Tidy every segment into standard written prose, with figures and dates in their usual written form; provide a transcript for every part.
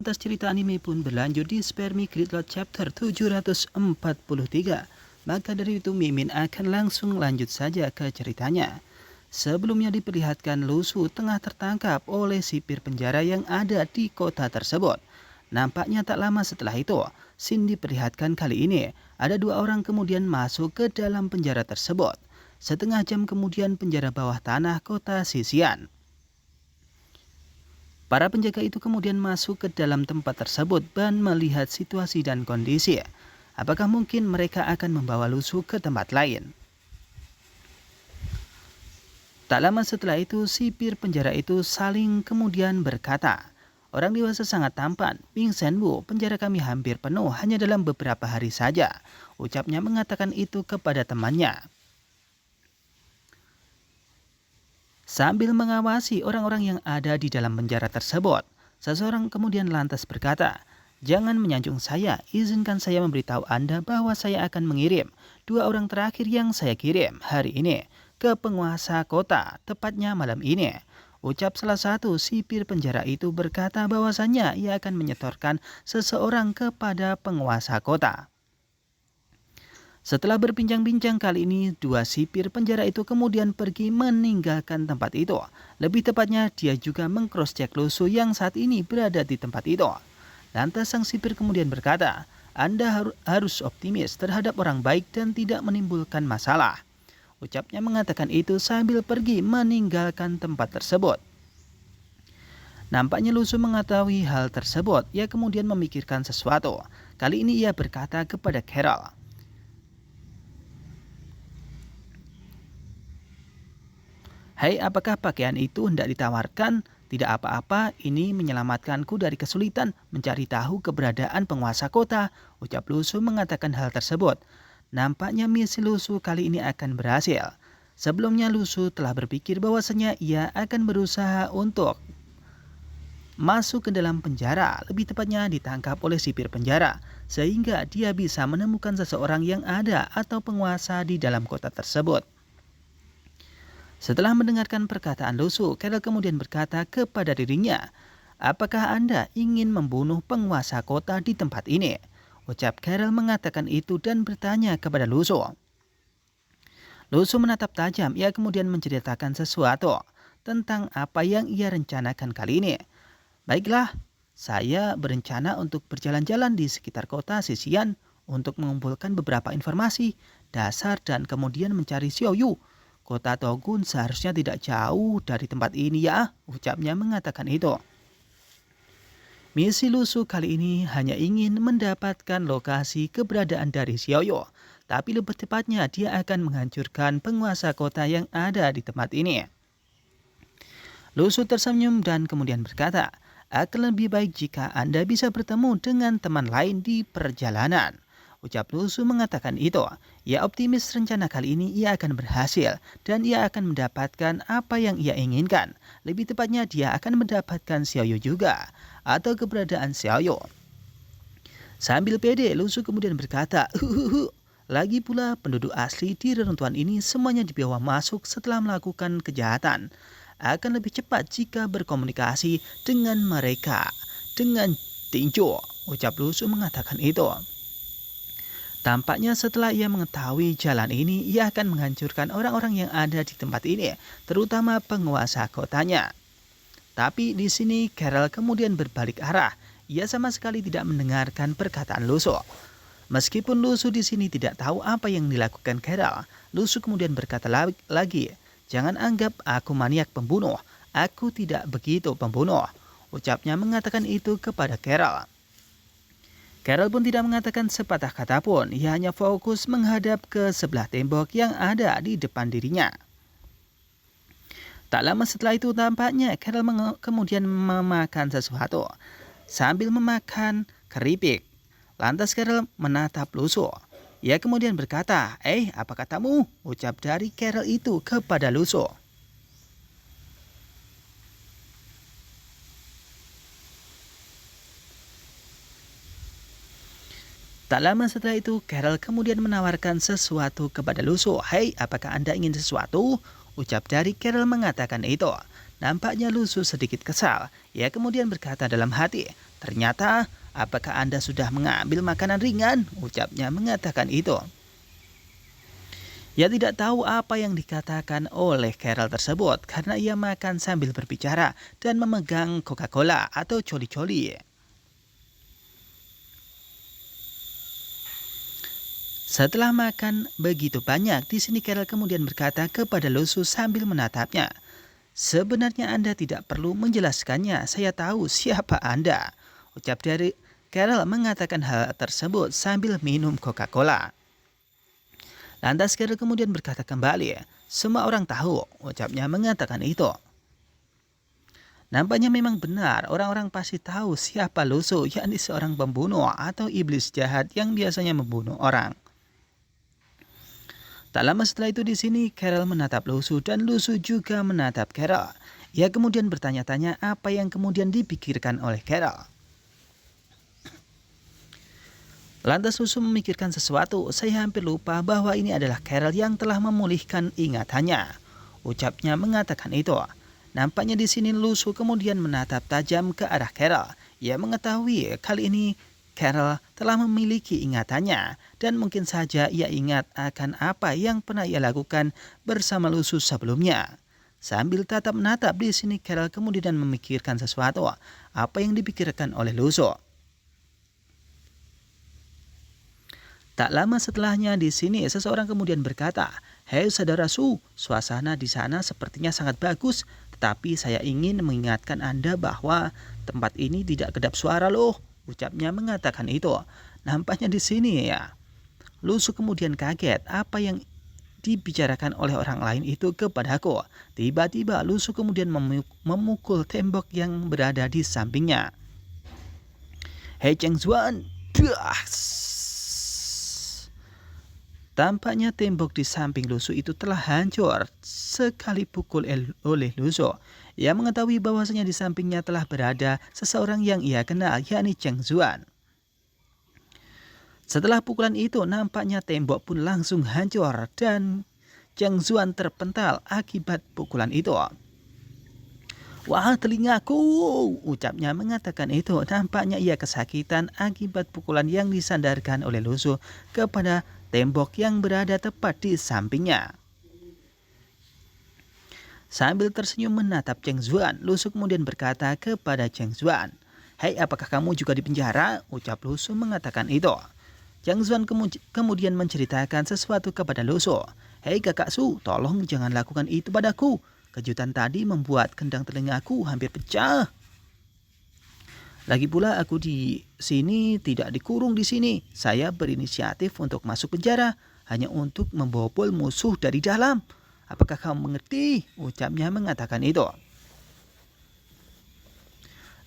Lantas cerita anime pun berlanjut di Spermi Gridlock chapter 743. Maka dari itu Mimin akan langsung lanjut saja ke ceritanya. Sebelumnya diperlihatkan Lusu tengah tertangkap oleh sipir penjara yang ada di kota tersebut. Nampaknya tak lama setelah itu, scene diperlihatkan kali ini ada dua orang kemudian masuk ke dalam penjara tersebut. Setengah jam kemudian penjara bawah tanah kota Sisian. Para penjaga itu kemudian masuk ke dalam tempat tersebut dan melihat situasi dan kondisi. Apakah mungkin mereka akan membawa Lusu ke tempat lain? Tak lama setelah itu, sipir penjara itu saling kemudian berkata, "Orang dewasa sangat tampan, Bing Senwu, penjara kami hampir penuh hanya dalam beberapa hari saja." Ucapnya mengatakan itu kepada temannya. Sambil mengawasi orang-orang yang ada di dalam penjara tersebut, seseorang kemudian lantas berkata, "Jangan menyanjung saya, izinkan saya memberitahu Anda bahwa saya akan mengirim dua orang terakhir yang saya kirim hari ini ke penguasa kota, tepatnya malam ini." Ucap salah satu sipir penjara itu berkata bahwasannya ia akan menyetorkan seseorang kepada penguasa kota. Setelah berbincang-bincang kali ini, dua sipir penjara itu kemudian pergi meninggalkan tempat itu. Lebih tepatnya, dia juga meng-cross-check Lusu yang saat ini berada di tempat itu. Lantas sang sipir kemudian berkata, "Anda harus optimis terhadap orang baik dan tidak menimbulkan masalah." Ucapnya mengatakan itu sambil pergi meninggalkan tempat tersebut. Nampaknya Lusu mengetahui hal tersebut. Ia kemudian memikirkan sesuatu. Kali ini ia berkata kepada Carol, "Hei, apakah pakaian itu hendak ditawarkan? Tidak apa-apa, ini menyelamatkanku dari kesulitan mencari tahu keberadaan penguasa kota." Ucap Lusu mengatakan hal tersebut. Nampaknya misi Lusu kali ini akan berhasil. Sebelumnya Lusu telah berpikir bahwasanya ia akan berusaha untuk masuk ke dalam penjara, lebih tepatnya ditangkap oleh sipir penjara, sehingga dia bisa menemukan seseorang yang ada atau penguasa di dalam kota tersebut. Setelah mendengarkan perkataan Lusu, Carol kemudian berkata kepada dirinya, "Apakah Anda ingin membunuh penguasa kota di tempat ini?" Ucap Carol mengatakan itu dan bertanya kepada Lusu. Lusu menatap tajam, ia kemudian menceritakan sesuatu tentang apa yang ia rencanakan kali ini. "Baiklah, saya berencana untuk berjalan-jalan di sekitar kota Sisian untuk mengumpulkan beberapa informasi dasar dan kemudian mencari Xiaoyu. Kota Togun seharusnya tidak jauh dari tempat ini ya," ucapnya mengatakan itu. Misi Lusu kali ini hanya ingin mendapatkan lokasi keberadaan dari Xiaoyu, tapi lebih tepatnya dia akan menghancurkan penguasa kota yang ada di tempat ini. Lusu tersenyum dan kemudian berkata, "Akan lebih baik jika Anda bisa bertemu dengan teman lain di perjalanan." Ucap Lusu mengatakan itu. Ia optimis rencana kali ini ia akan berhasil dan ia akan mendapatkan apa yang ia inginkan. Lebih tepatnya dia akan mendapatkan Xiaoyu juga, atau keberadaan Xiaoyu. Sambil pede, Lusu kemudian berkata, "Lagi pula penduduk asli di reruntuhan ini semuanya dibawa masuk setelah melakukan kejahatan. Akan lebih cepat jika berkomunikasi dengan mereka, dengan tinju." Ucap Lusu mengatakan itu. Tampaknya setelah ia mengetahui jalan ini, ia akan menghancurkan orang-orang yang ada di tempat ini, terutama penguasa kotanya. Tapi di sini Carol kemudian berbalik arah. Ia sama sekali tidak mendengarkan perkataan Lusu. Meskipun Lusu di sini tidak tahu apa yang dilakukan Carol, Lusu kemudian berkata lagi, "Jangan anggap aku maniak pembunuh. Aku tidak begitu pembunuh." Ucapnya mengatakan itu kepada Carol. Carol pun tidak mengatakan sepatah kata pun, ia hanya fokus menghadap ke sebelah tembok yang ada di depan dirinya. Tak lama setelah itu tampaknya Carol kemudian memakan sesuatu. Sambil memakan keripik, lantas Carol menatap Lusu. Ia kemudian berkata, "Apa katamu?" Ucap dari Carol itu kepada Lusu. Tak lama setelah itu, Carol kemudian menawarkan sesuatu kepada Lusu. "Hei, apakah Anda ingin sesuatu?" Ucap dari Carol mengatakan itu. Nampaknya Lusu sedikit kesal. Ia kemudian berkata dalam hati, Ternyata, apakah Anda sudah mengambil makanan ringan? Ucapnya mengatakan itu. Ia tidak tahu apa yang dikatakan oleh Carol tersebut karena ia makan sambil berbicara dan memegang Coca-Cola atau coli-coli. Setelah makan begitu banyak, di sini Carol kemudian berkata kepada Lusu sambil menatapnya, "Sebenarnya Anda tidak perlu menjelaskannya, saya tahu siapa Anda." Ucap dari Carol mengatakan hal tersebut sambil minum Coca-Cola. Lantas Carol kemudian berkata kembali, "Semua orang tahu," ucapnya mengatakan itu. Nampaknya memang benar, orang-orang pasti tahu siapa Lusu, yakni seorang pembunuh atau iblis jahat yang biasanya membunuh orang. Tak lama setelah itu di sini Carol menatap Lusu dan Lusu juga menatap Carol. Ia kemudian bertanya-tanya apa yang kemudian dipikirkan oleh Carol. Lantas Lusu memikirkan sesuatu, "Saya hampir lupa bahwa ini adalah Carol yang telah memulihkan ingatannya." Ucapnya mengatakan itu. Nampaknya di sini Lusu kemudian menatap tajam ke arah Carol. Ia mengetahui kali ini Carol telah memiliki ingatannya dan mungkin saja ia ingat akan apa yang pernah ia lakukan bersama Lusu sebelumnya. Sambil tatap menatap di sini Carol kemudian memikirkan sesuatu, apa yang dipikirkan oleh Lusu. Tak lama setelahnya di sini seseorang kemudian berkata, "Hei saudara Su, suasana di sana sepertinya sangat bagus, tetapi saya ingin mengingatkan Anda bahwa tempat ini tidak kedap suara loh." Ucapnya mengatakan itu. Nampaknya di sini ya. Lusu kemudian kaget apa yang dibicarakan oleh orang lain itu kepadaku. Tiba-tiba Lusu kemudian memukul tembok yang berada di sampingnya. "Hei Cheng Zuan!" Tampaknya tembok di samping Lusu itu telah hancur sekali pukul oleh Lusu. Ia mengetahui bahwasanya di sampingnya telah berada seseorang yang ia kenal, yakni Cheng Zuan. Setelah pukulan itu, nampaknya tembok pun langsung hancur dan Cheng Zuan terpental akibat pukulan itu. "Wah, telingaku!" ucapnya mengatakan itu. Nampaknya ia kesakitan akibat pukulan yang disandarkan oleh Lusu kepada tembok yang berada tepat di sampingnya. Sambil tersenyum menatap Cheng Zuan, Lusu kemudian berkata kepada Cheng Zuan, "Hei, apakah kamu juga di penjara?" Ucap Lusu mengatakan itu. Cheng Zuan kemudian menceritakan sesuatu kepada Lusu. "Hei kakak Su, tolong jangan lakukan itu padaku. Kejutan tadi membuat kendang telingaku hampir pecah. Lagi pula aku di sini tidak dikurung di sini. Saya berinisiatif untuk masuk penjara hanya untuk membobol musuh dari dalam. Apakah kamu mengerti?" Ucapnya mengatakan itu.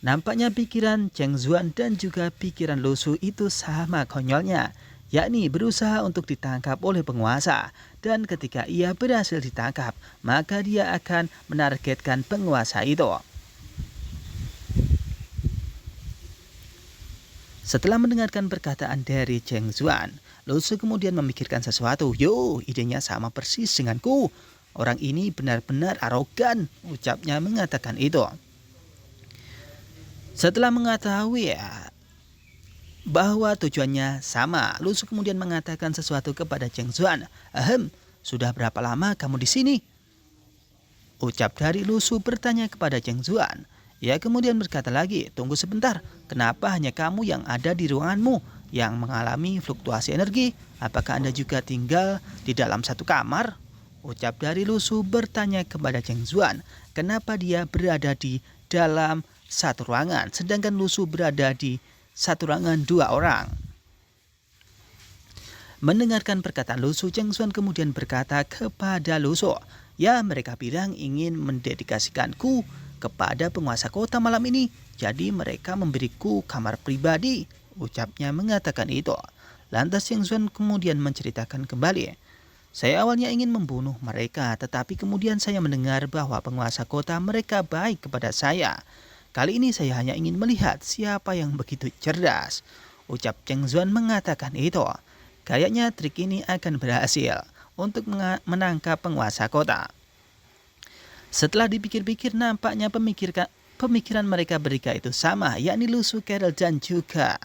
Nampaknya pikiran Cheng Zuan dan juga pikiran Lusu itu sama konyolnya, yakni berusaha untuk ditangkap oleh penguasa. Dan ketika ia berhasil ditangkap, maka dia akan menargetkan penguasa itu. Setelah mendengarkan perkataan dari Cheng Zuan, Lusu kemudian memikirkan sesuatu. "Yo, idenya sama persis denganku. Orang ini benar-benar arogan," ucapnya mengatakan itu. Setelah mengetahui bahwa tujuannya sama, Lusu kemudian mengatakan sesuatu kepada Cheng Zuan. Sudah berapa lama kamu di sini?" Ucap dari Lusu bertanya kepada Cheng Zuan. Ia kemudian berkata lagi, "Tunggu sebentar, kenapa hanya kamu yang ada di ruanganmu yang mengalami fluktuasi energi? Apakah Anda juga tinggal di dalam satu kamar?" Ucap dari Lusu bertanya kepada Cheng Zuan, kenapa dia berada di dalam satu ruangan, sedangkan Lusu berada di satu ruangan dua orang. Mendengarkan perkataan Lusu, Cheng Zuan kemudian berkata kepada Lusu, "Ya, mereka bilang ingin mendedikasikanku kepada penguasa kota malam ini, jadi mereka memberiku kamar pribadi." Ucapnya mengatakan itu. Lantas Cheng Zuan kemudian menceritakan kembali, "Saya awalnya ingin membunuh mereka, tetapi kemudian saya mendengar bahwa penguasa kota mereka baik kepada saya. Kali ini saya hanya ingin melihat siapa yang begitu cerdas." Ucap Cheng Zuan mengatakan itu. Kayaknya trik ini akan berhasil untuk menangkap penguasa kota. Setelah dipikir-pikir, nampaknya Pemikiran mereka bertiga itu sama, yakni Lu Su, Carol, dan juga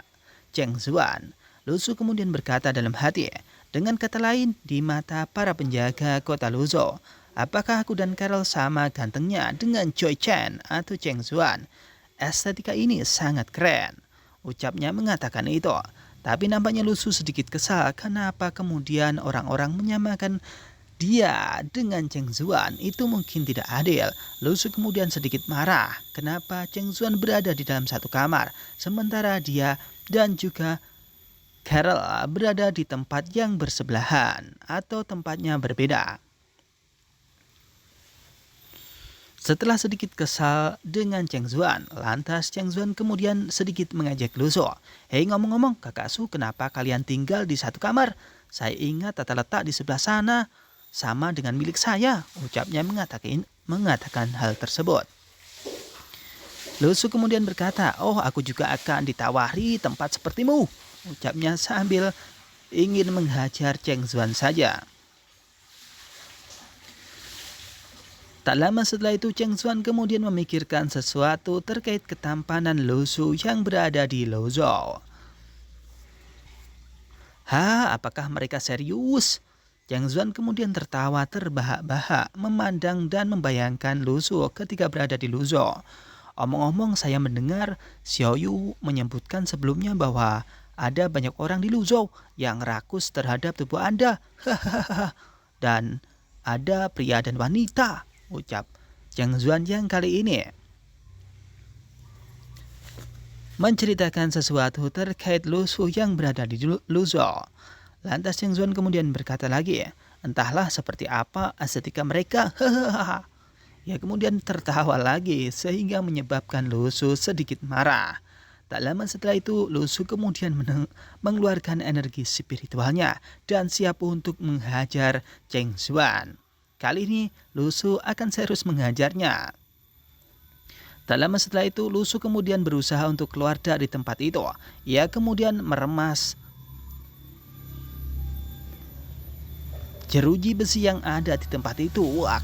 Cheng Zuan. Lu Su kemudian berkata dalam hati, dengan kata lain, di mata para penjaga kota Luzhou, apakah aku dan Carol sama gantengnya dengan Choi Chen atau Cheng Zuan? Estetika ini sangat keren. Ucapnya mengatakan itu. Tapi nampaknya Lu Su sedikit kesal kenapa kemudian orang-orang menyamakan dia dengan Cheng Zuan. Itu mungkin tidak adil. Lu Su kemudian sedikit marah kenapa Cheng Zuan berada di dalam satu kamar, sementara dia dan juga Carol berada di tempat yang bersebelahan atau tempatnya berbeda. Setelah sedikit kesal dengan Cheng Zuan, lantas Cheng Zuan kemudian sedikit mengejek Lu Su. Hei, ngomong-ngomong, kakak Su, kenapa kalian tinggal di satu kamar? Saya ingat tata letak di sebelah sana sama dengan milik saya. Ucapnya mengatakan hal tersebut. Lu Su kemudian berkata, oh, aku juga akan ditawari tempat sepertimu. Ucapnya sambil ingin menghajar Cheng Zuan saja. Tak lama setelah itu, Cheng Zuan kemudian memikirkan sesuatu terkait ketampanan Lu Su yang berada di Luzhou. Apakah mereka serius? Cheng Zuan kemudian tertawa terbahak-bahak memandang dan membayangkan Lu Su ketika berada di Luzhou. Omong-omong, saya mendengar Xiao Yu menyebutkan sebelumnya bahwa ada banyak orang di Luzhou yang rakus terhadap tubuh Anda. Dan ada pria dan wanita, ucap Cheng Zuan yang kali ini menceritakan sesuatu terkait Lu Su yang berada di Luzhou. Lantas Cheng Zuan kemudian berkata lagi, entahlah seperti apa estetika mereka. Ia kemudian tertawa lagi sehingga menyebabkan Lu Su sedikit marah. Tak lama setelah itu, Lu Su kemudian mengeluarkan energi spiritualnya dan siap untuk menghajar Cheng Zuan. Kali ini Lu Su akan serius menghajarnya. Tak lama setelah itu, Lu Su kemudian berusaha untuk keluar dari tempat itu. Ia kemudian meremas jeruji besi yang ada di tempat itu. Wah,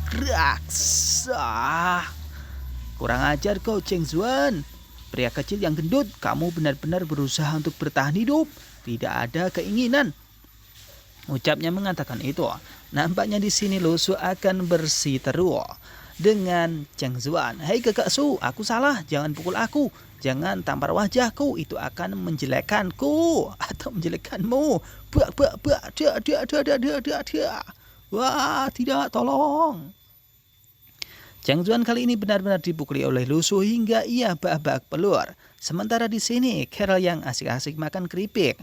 kurang ajar kau, Cheng Zuan. Pria kecil yang gendut, kamu benar-benar berusaha untuk bertahan hidup. Tidak ada keinginan. Ucapnya mengatakan itu. Nampaknya di sini Lu Su akan bersiteru dengan Cheng Zuan. Hei kakak Su, aku salah, jangan pukul aku. Jangan tampar wajahku, itu akan menjelekkanku atau menjelekkanmu. Wah, tidak, tolong. Cheng Zuan kali ini benar-benar dipukuli oleh Lu Su hingga ia babak belur. Sementara di sini, Carol yang asik-asik makan keripik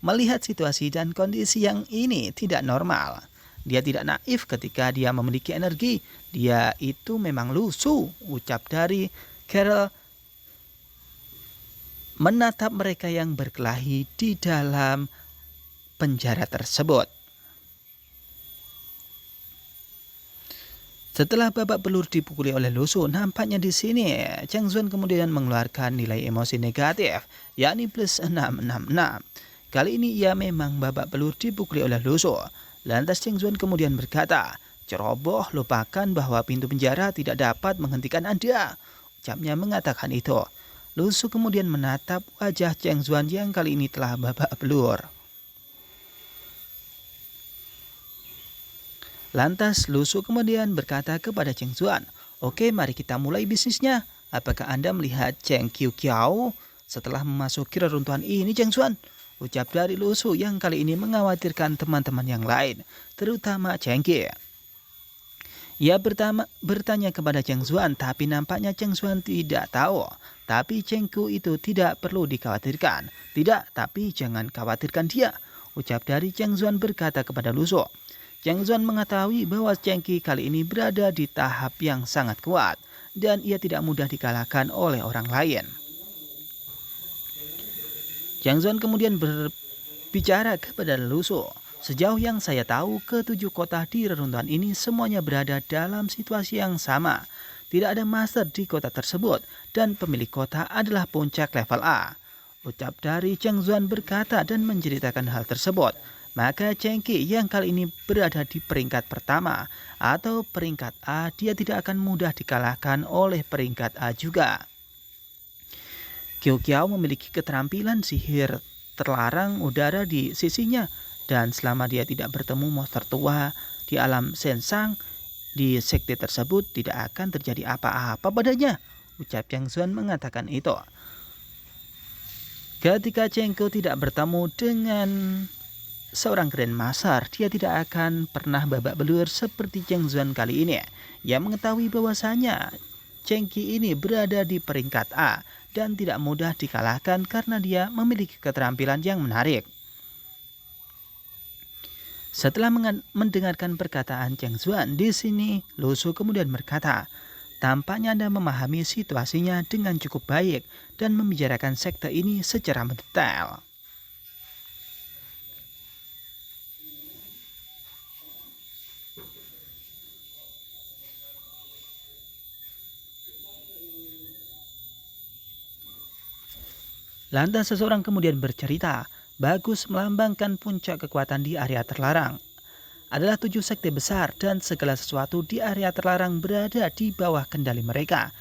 melihat situasi dan kondisi yang ini tidak normal. Dia tidak naif ketika dia memiliki energi. Dia itu memang Lu Su, ucap dari Carol menatap mereka yang berkelahi di dalam penjara tersebut. Setelah babak belur dipukuli oleh Lu Su, nampaknya di sini Cheng Zuan kemudian mengeluarkan nilai emosi negatif, yakni plus 666. Kali ini ia memang babak belur dipukuli oleh Lu Su. Lantas Cheng Zuan kemudian berkata, ceroboh, lupakan bahwa pintu penjara tidak dapat menghentikan Anda. Ucapnya mengatakan itu. Lu Su kemudian menatap wajah Cheng Zuan yang kali ini telah babak belur. Lantas Lu Su kemudian berkata kepada Cheng Zuan, oke, mari kita mulai bisnisnya. Apakah Anda melihat Cheng Qiu Kiao setelah memasuki reruntuhan ini, Cheng Zuan? Ucap dari Lu Su yang kali ini mengkhawatirkan teman-teman yang lain, terutama Cheng Qi. Ia bertanya kepada Cheng Zuan, tapi nampaknya Cheng Zuan tidak tahu. Tapi Cheng Qiu itu tidak perlu dikhawatirkan. Tidak, tapi jangan khawatirkan dia. Ucap dari Cheng Zuan berkata kepada Lu Su. Cheng Zuan mengetahui bahwa Cheng Qi kali ini berada di tahap yang sangat kuat dan ia tidak mudah dikalahkan oleh orang lain. Cheng Zuan kemudian berbicara kepada Lu Su. Sejauh yang saya tahu, ketujuh kota di reruntuhan ini semuanya berada dalam situasi yang sama. Tidak ada master di kota tersebut dan pemilik kota adalah puncak level A. Ucap dari Cheng Zuan berkata dan menceritakan hal tersebut. Maka Cheng Qi yang kali ini berada di peringkat pertama atau peringkat A, dia tidak akan mudah dikalahkan oleh peringkat A juga. Kiao Kiao memiliki keterampilan sihir terlarang udara di sisinya, dan selama dia tidak bertemu monster tua di alam Sensang, di sekte tersebut tidak akan terjadi apa-apa padanya. Ucap Cheng Zuan mengatakan itu. Ketika Cheng Ke tidak bertemu dengan seorang Grandmaster, dia tidak akan pernah babak belur seperti Cheng Zuan kali ini. Ia mengetahui bahwasanya Cheng Ki ini berada di peringkat A dan tidak mudah dikalahkan karena dia memiliki keterampilan yang menarik. Setelah mendengarkan perkataan Cheng Zuan, di sini Lu Su kemudian berkata, tampaknya Anda memahami situasinya dengan cukup baik dan membicarakan sekte ini secara mendetail. Lantas seseorang kemudian bercerita, bagus melambangkan puncak kekuatan di area terlarang. Adalah 7 sekte besar dan segala sesuatu di area terlarang berada di bawah kendali mereka.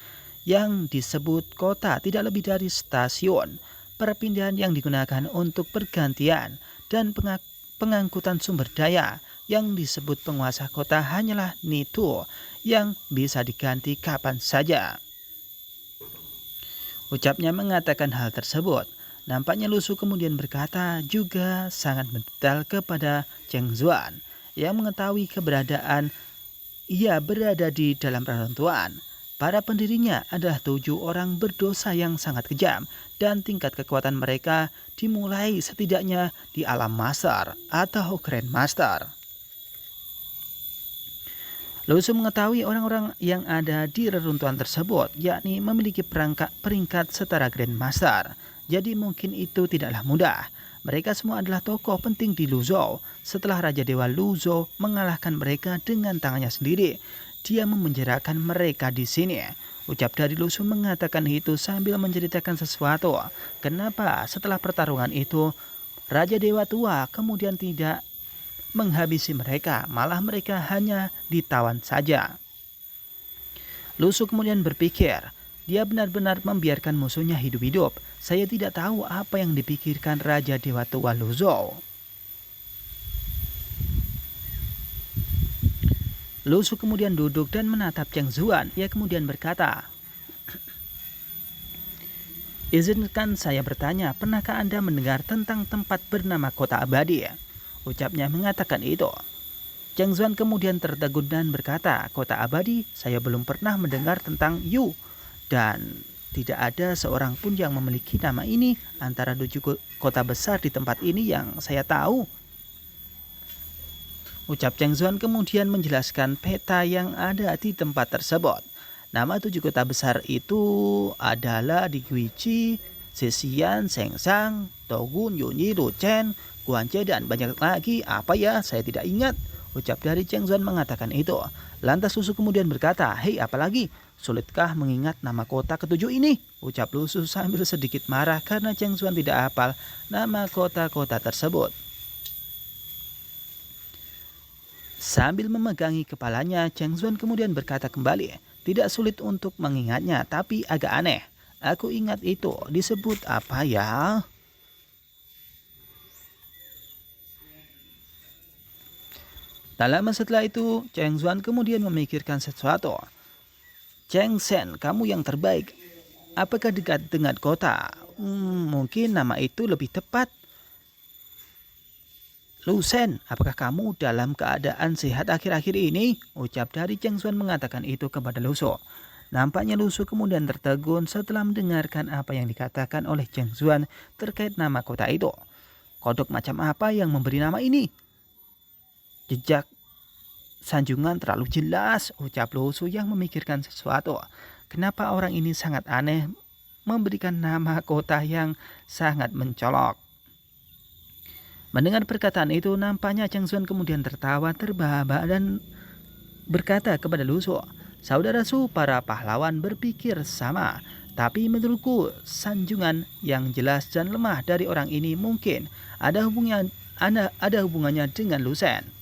Yang disebut kota tidak lebih dari stasiun perpindahan yang digunakan untuk pergantian dan pengangkutan sumber daya. Yang disebut penguasa kota hanyalah Nitu yang bisa diganti kapan saja. Ucapnya mengatakan hal tersebut. Nampaknya Lu Su kemudian berkata juga sangat mendetail kepada Cheng Zuan yang mengetahui keberadaan ia berada di dalam reruntuhan. Para pendirinya adalah 7 orang berdosa yang sangat kejam dan tingkat kekuatan mereka dimulai setidaknya di alam master atau Grandmaster. Lu Su mengetahui orang-orang yang ada di reruntuhan tersebut, yakni memiliki peringkat setara Grandmaster. Jadi mungkin itu tidaklah mudah. Mereka semua adalah tokoh penting di Luzhou. Setelah Raja Dewa Luzhou mengalahkan mereka dengan tangannya sendiri, dia memenjarakan mereka di sini. Ucap dari Lu Su mengatakan itu sambil menceritakan sesuatu. Kenapa setelah pertarungan itu, Raja Dewa Tua kemudian tidak menghabisi mereka, malah mereka hanya ditawan saja. Lu Su kemudian berpikir, dia benar-benar membiarkan musuhnya hidup-hidup. Saya tidak tahu apa yang dipikirkan Raja Dewa Tua Luzhou. Lu Su kemudian duduk dan menatap Cheng Zuan. Ia kemudian berkata, izinkan saya bertanya, pernahkah Anda mendengar tentang tempat bernama Kota Abadi? Ucapnya mengatakan itu. Cheng Zuan kemudian tertegun dan berkata, Kota Abadi, saya belum pernah mendengar tentang Yu. Dan tidak ada seorang pun yang memiliki nama ini antara 7 kota besar di tempat ini yang saya tahu. Ucap Cheng Zuan kemudian menjelaskan peta yang ada di tempat tersebut. Nama 7 kota besar itu adalah di Guichi, Zhejian, Shengsang, Togun, Yunyi, Luchen, Guanche, dan banyak lagi. Apa ya? Saya tidak ingat. Ucap dari Cheng Zuan mengatakan itu. Lantas Lu Su kemudian berkata, hei apalagi? Sulitkah mengingat nama kota ketujuh ini? Ucap Lu Su sambil sedikit marah karena Cheng Zuan tidak hafal nama kota-kota tersebut. Sambil memegangi kepalanya, Cheng Zuan kemudian berkata kembali, tidak sulit untuk mengingatnya, tapi agak aneh. Aku ingat itu, disebut apa ya? Tak lama setelah itu, Cheng Zuan kemudian memikirkan sesuatu. Cheng Sen, kamu yang terbaik. Apakah dekat dengan kota? Mungkin nama itu lebih tepat. Lu Sen, apakah kamu dalam keadaan sehat akhir-akhir ini? Ucap dari Cheng Zuan mengatakan itu kepada Lu Su. Nampaknya Lu Su kemudian tertegun setelah mendengarkan apa yang dikatakan oleh Cheng Zuan terkait nama kota itu. Kodok macam apa yang memberi nama ini? Jejak sanjungan terlalu jelas, ucap Lu Su yang memikirkan sesuatu. Kenapa orang ini sangat aneh memberikan nama kota yang sangat mencolok? Mendengar perkataan itu, nampaknya Cheng Zuan kemudian tertawa terbahak-bahak dan berkata kepada Lu Su, saudara Su, para pahlawan berpikir sama. Tapi menurutku sanjungan yang jelas dan lemah dari orang ini mungkin ada hubungannya dengan Lu Sen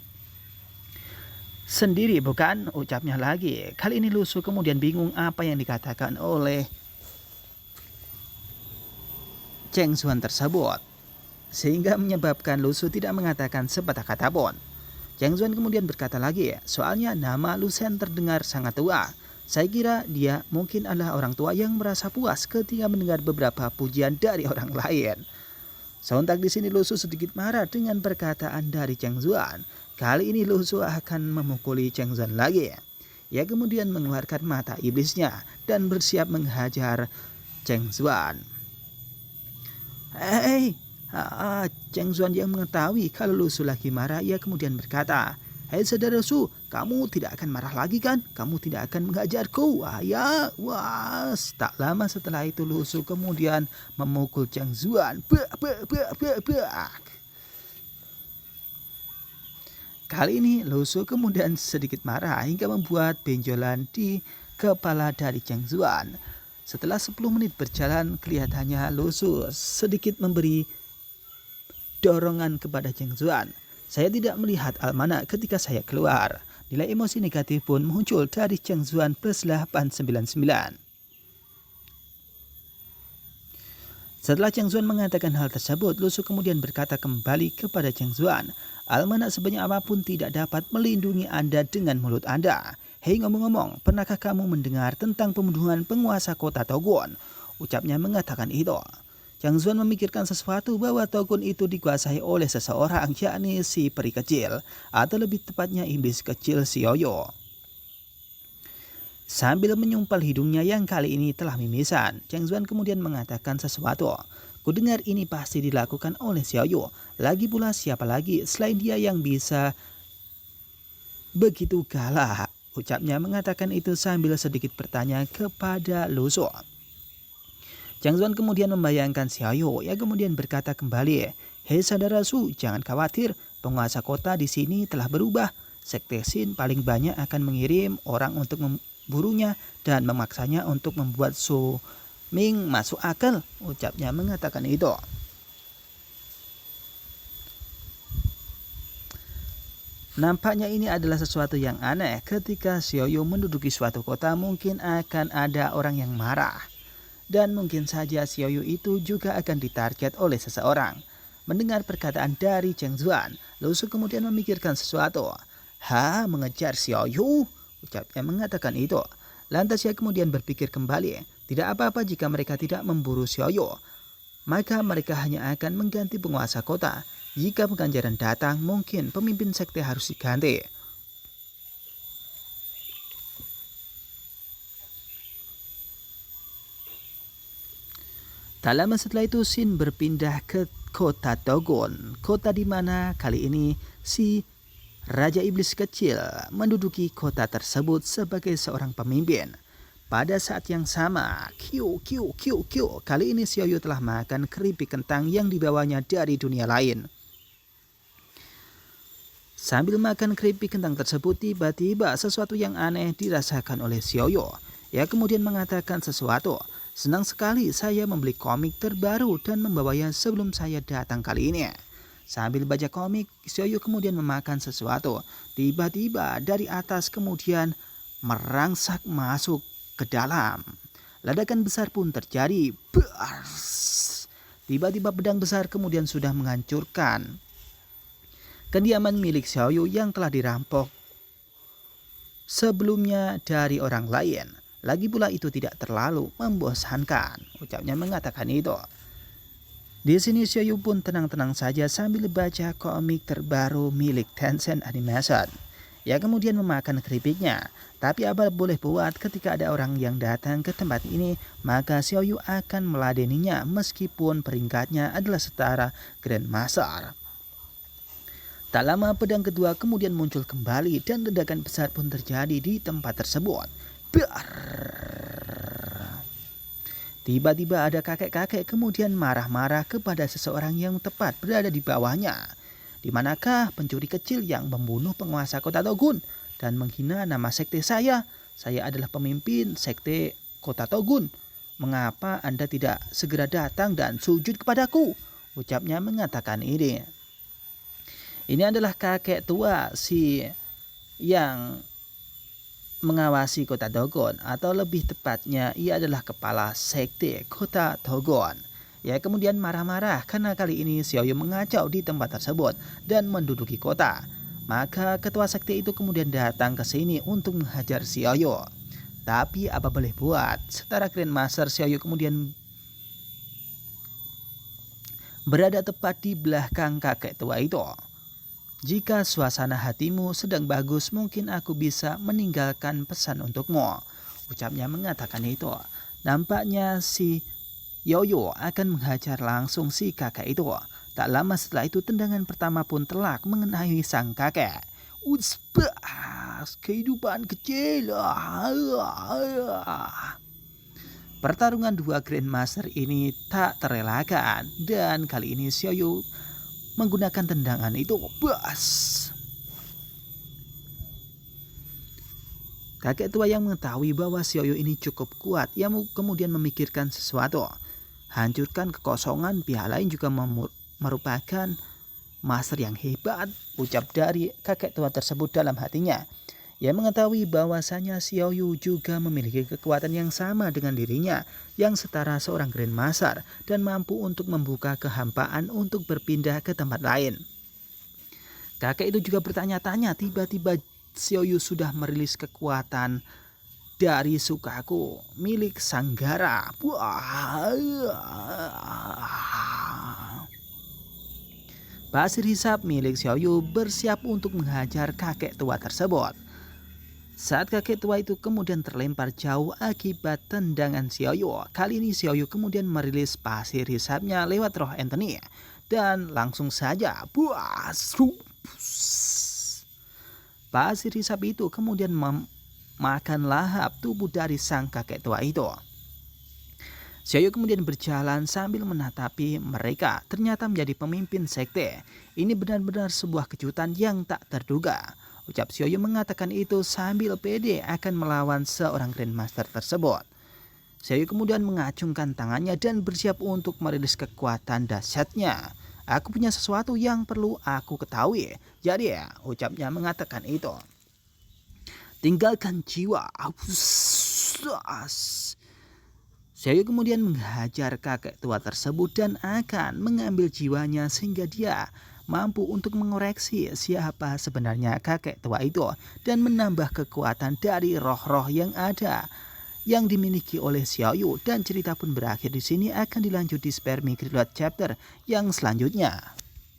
sendiri, bukan? Ucapnya lagi. Kali ini Lu Su kemudian bingung apa yang dikatakan oleh Cheng Zuan tersebut, sehingga menyebabkan Lu Su tidak mengatakan sepatah kata pun. Cheng Zuan kemudian berkata lagi, soalnya nama Lu Shen terdengar sangat tua. Saya kira dia mungkin adalah orang tua yang merasa puas ketika mendengar beberapa pujian dari orang lain. Sontak di sini Lu Su sedikit marah dengan perkataan dari Cheng Zuan. Kali ini Lu Su akan memukuli Cheng Zuan lagi. Ia kemudian mengeluarkan mata iblisnya dan bersiap menghajar Cheng Zuan. Hei, Cheng Zuan yang mengetahui kalau Lu Su lagi marah, ia kemudian berkata, hei saudara Su, kamu tidak akan marah lagi kan? Kamu tidak akan menghajarku? Ya, tak lama setelah itu Lu Su kemudian memukul Cheng Zuan. Kali ini Lu Su kemudian sedikit marah hingga membuat benjolan di kepala dari Cheng Zuan. Setelah 10 menit berjalan, kelihatannya Lu Su sedikit memberi dorongan kepada Cheng Zuan. Saya tidak melihat almanak ketika saya keluar. Nilai emosi negatif pun muncul dari Cheng Zuan plus 899. Setelah Cheng Zuan mengatakan hal tersebut, Lu Su kemudian berkata kembali kepada Cheng Zuan, almanak sebanyak apapun tidak dapat melindungi Anda dengan mulut Anda. Hei ngomong-ngomong, pernahkah kamu mendengar tentang pembunuhan penguasa kota Togon? Ucapnya mengatakan itu. Cheng Zuan memikirkan sesuatu bahwa Togon itu dikuasai oleh seseorang, yakni si peri kecil, atau lebih tepatnya iblis kecil Xiaoyu. Sambil menyumpal hidungnya yang kali ini telah mimisan, Cheng Zuan kemudian mengatakan sesuatu. Kudengar ini pasti dilakukan oleh Xiaoyu. Lagi pula siapa lagi selain dia yang bisa begitu galak? Ucapnya mengatakan itu sambil sedikit bertanya kepada Lu Su. Cheng Zuan kemudian membayangkan Xiaoyu. Ia kemudian berkata kembali, hei saudara Su, jangan khawatir, penguasa kota di sini telah berubah. Sekte Xin paling banyak akan mengirim orang untuk memburunya dan memaksanya untuk membuat Su Ming masuk akal. Ucapnya mengatakan itu. Nampaknya ini adalah sesuatu yang aneh. Ketika Xiaoyu menduduki suatu kota, mungkin akan ada orang yang marah. Dan mungkin saja Xiaoyu itu juga akan ditarget oleh seseorang. Mendengar perkataan dari Cheng Zuan, Lu Su kemudian memikirkan sesuatu. Mengejar Xiaoyu? Ucapnya mengatakan itu. Lantas ia kemudian berpikir kembali, tidak apa-apa jika mereka tidak memburu Xiaoyu. Maka mereka hanya akan mengganti penguasa kota. Jika pengganjaran datang, mungkin pemimpin sekte harus diganti. Tak lama setelah itu Xin berpindah ke kota Togon, kota di mana kali ini si Raja Iblis Kecil menduduki kota tersebut sebagai seorang pemimpin. Pada saat yang sama, kali ini Xiaoyu telah makan keripik kentang yang dibawanya dari dunia lain. Sambil makan keripik kentang tersebut, tiba-tiba sesuatu yang aneh dirasakan oleh Xiaoyu. Ia kemudian mengatakan sesuatu. Senang sekali saya membeli komik terbaru dan membawanya sebelum saya datang kali ini. Sambil baca komik, Xiaoyu kemudian memakan sesuatu. Tiba-tiba dari atas kemudian merangsak masuk ke dalam. Ledakan besar pun terjadi. Tiba-tiba pedang besar kemudian sudah menghancurkan kediaman milik Xiaoyu yang telah dirampok sebelumnya dari orang lain. Lagi pula itu tidak terlalu membosankan. Ucapnya mengatakan itu. Di sini Xiaoyu pun tenang-tenang saja sambil baca komik terbaru milik Tencent Animation. Ia kemudian memakan keripiknya. Tapi apa boleh buat, ketika ada orang yang datang ke tempat ini, maka Xiaoyu akan meladeninya meskipun peringkatnya adalah setara Grandmaster. Tak lama pedang kedua kemudian muncul kembali dan ledakan besar pun terjadi di tempat tersebut. Tiba-tiba ada kakek-kakek kemudian marah-marah kepada seseorang yang tepat berada di bawahnya. Di manakah pencuri kecil yang membunuh penguasa kota Togun dan menghina nama sekte saya? Saya adalah pemimpin sekte kota Togun. Mengapa Anda tidak segera datang dan sujud kepadaku? Ucapnya mengatakan ini. Ini adalah kakek tua yang mengawasi kota Togon, atau lebih tepatnya ia adalah kepala sekte kota Togon. Ia kemudian marah-marah karena kali ini Xiaoyu mengacau di tempat tersebut dan menduduki kota. Maka ketua sekte itu kemudian datang ke sini untuk menghajar Xiaoyu. Tapi apa boleh buat, setara Grandmaster Xiaoyu kemudian berada tepat di belakang kakek tua itu. Jika suasana hatimu sedang bagus, mungkin aku bisa meninggalkan pesan untukmu. Ucapnya mengatakan itu. Nampaknya si Yoyo akan menghajar langsung si kakek itu. Tak lama setelah itu tendangan pertama pun telak mengenai sang kakek. Utsbas, kehidupan kecil. Pertarungan dua Grandmaster ini tak terelakkan dan kali ini Xiaoyu menggunakan tendangan itu. Bas. Kakek tua yang mengetahui bahwa Xiaoyu ini cukup kuat, ia kemudian memikirkan sesuatu. Hancurkan kekosongan, pihak lain juga merupakan master yang hebat, ucap dari kakek tua tersebut dalam hatinya. Ia mengetahui bahwasanya Xiaoyu juga memiliki kekuatan yang sama dengan dirinya, yang setara seorang Grandmaster dan mampu untuk membuka kehampaan untuk berpindah ke tempat lain. Kakek itu juga bertanya-tanya, tiba-tiba Xiaoyu sudah merilis kekuatan dari Sukaku milik Sanggara. Pasir hisap milik Xiaoyu bersiap untuk menghajar kakek tua tersebut. Saat kakek tua itu kemudian terlempar jauh akibat tendangan Xiaoyu, kali ini Xiaoyu kemudian merilis pasir hisapnya lewat roh Anthony dan langsung saja pasir hisap itu kemudian memakan lahap tubuh dari sang kakek tua itu. Xiaoyu kemudian berjalan sambil menatapi mereka, ternyata menjadi pemimpin sekte. Ini benar-benar sebuah kejutan yang tak terduga. Ucap Xiaoyu mengatakan itu sambil pede akan melawan seorang Grandmaster tersebut. Xiaoyu kemudian mengacungkan tangannya dan bersiap untuk merilis kekuatan dahsyatnya. Aku punya sesuatu yang perlu aku ketahui. Jadi ya, ucapnya mengatakan itu. Tinggalkan jiwa. Xiaoyu kemudian menghajar kakek tua tersebut dan akan mengambil jiwanya sehingga dia mampu untuk mengoreksi siapa sebenarnya kakek tua itu dan menambah kekuatan dari roh-roh yang ada yang dimiliki oleh Xiaoyu, dan cerita pun berakhir di sini. Akan dilanjut di Spare Me Gridlock chapter yang selanjutnya.